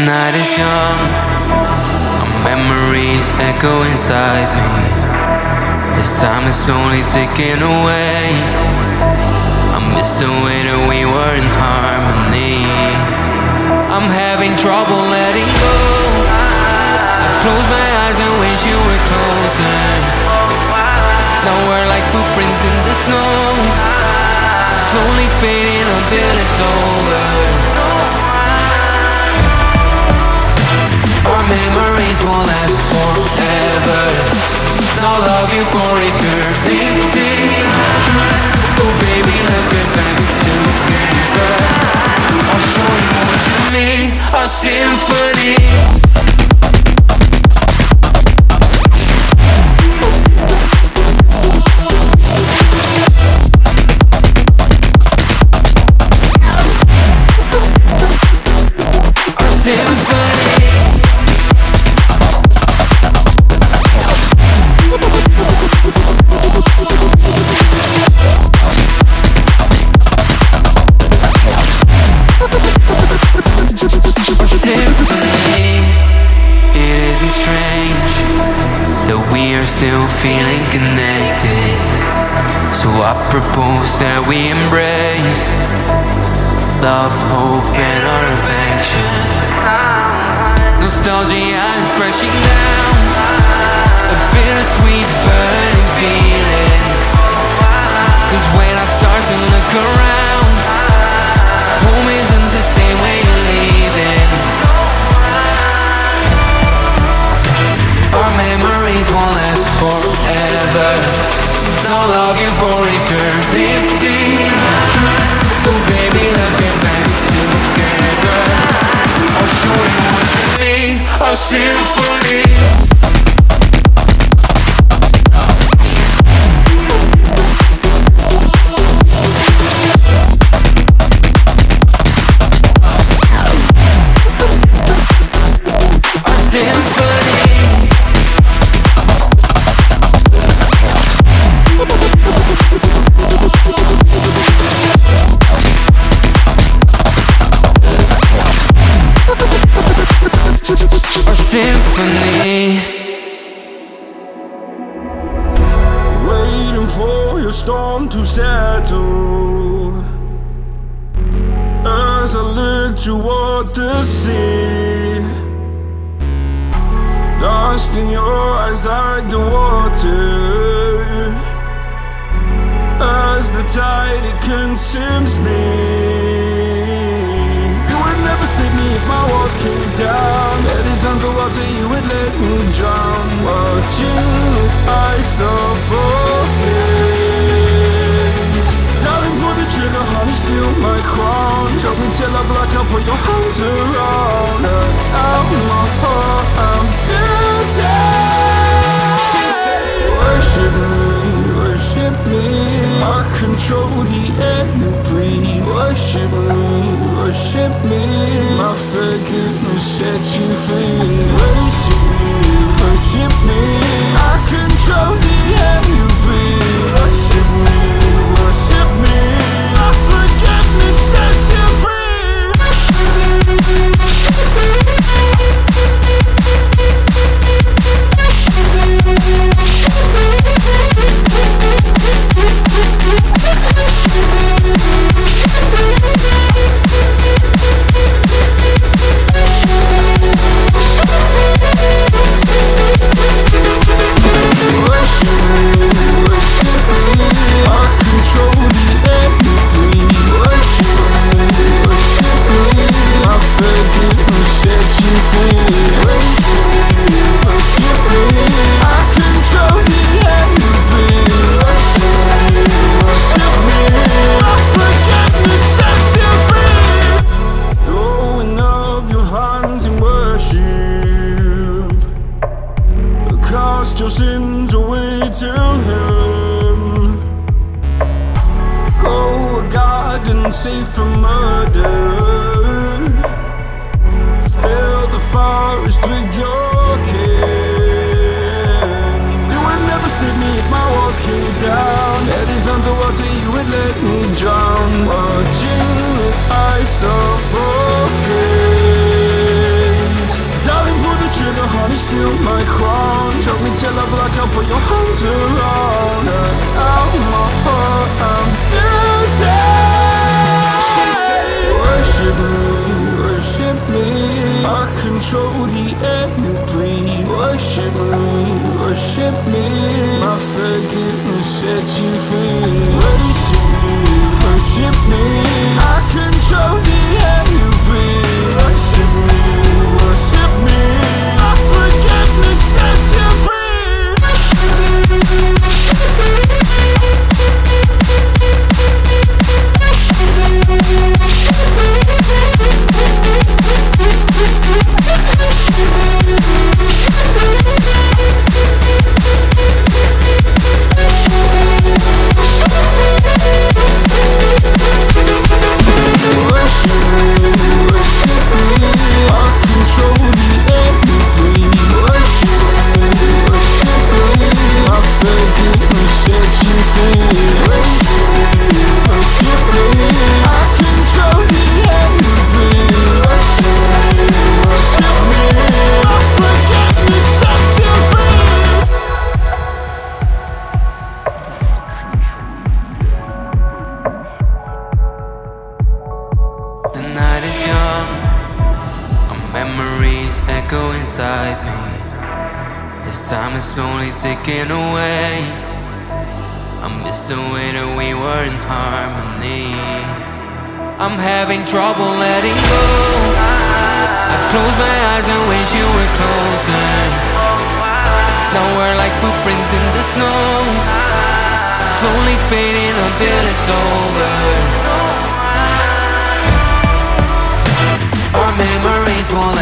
night is young, our memories echo inside me. As time is slowly ticking away, I miss the way that we were in harmony. I'm having trouble letting go. I close my eyes and wish you were closer. Now we're like footprints in the snow, slowly fading until it's over. Our memories will last forever. Now love you for eternity. So baby, let's get back together. I'll show you what you need, a symphony. Still feeling connected, so I propose that we embrace love, hope, and our affection. Nostalgia is crashing down, a bittersweet burning feeling. 'Cause when I start to look around, home isn't the same way you're leaving. Our memories won't last forever. Now love you for eternity. So baby, let's get back together. I'll show you what you need, a symphony. Symphony. Waiting for your storm to settle as I look toward the sea. Dust in your eyes like the water, as the tide it consumes me. You would never save me if my walls came down. Head is underwater, you would let me drown. Watching as I suffocate. Darling, pull the trigger, honey, steal my crown. Choke me till I black out, put your hands around. Cut out my heart, I'm guilty. She said, worship me, worship me. I control the air you breathe. Worship me, worship me. My forgiveness sets you free. Worship me, worship me. I control the air you breathe. Worship me, worship me. My forgiveness sets you free. Cast your sins away to Him. Go a garden safe from murder. Fill the forest with your kin. You would never save me if my walls came down. Head is underwater, you would let me drown. Watching as I suffocate. me. I control the air you breathe. Worship me, worship me. My forgiveness sets you free. Worship me, worship me. I control the air you breathe. Worship me, worship me. My forgiveness sets you free. The night is young, our memories echo inside me. As time is slowly ticking away, I miss the way that we were in harmony. I'm having trouble letting go. I close my eyes and wish you were closer. Now we're like footprints in the snow, slowly fading until it's over. Our memories will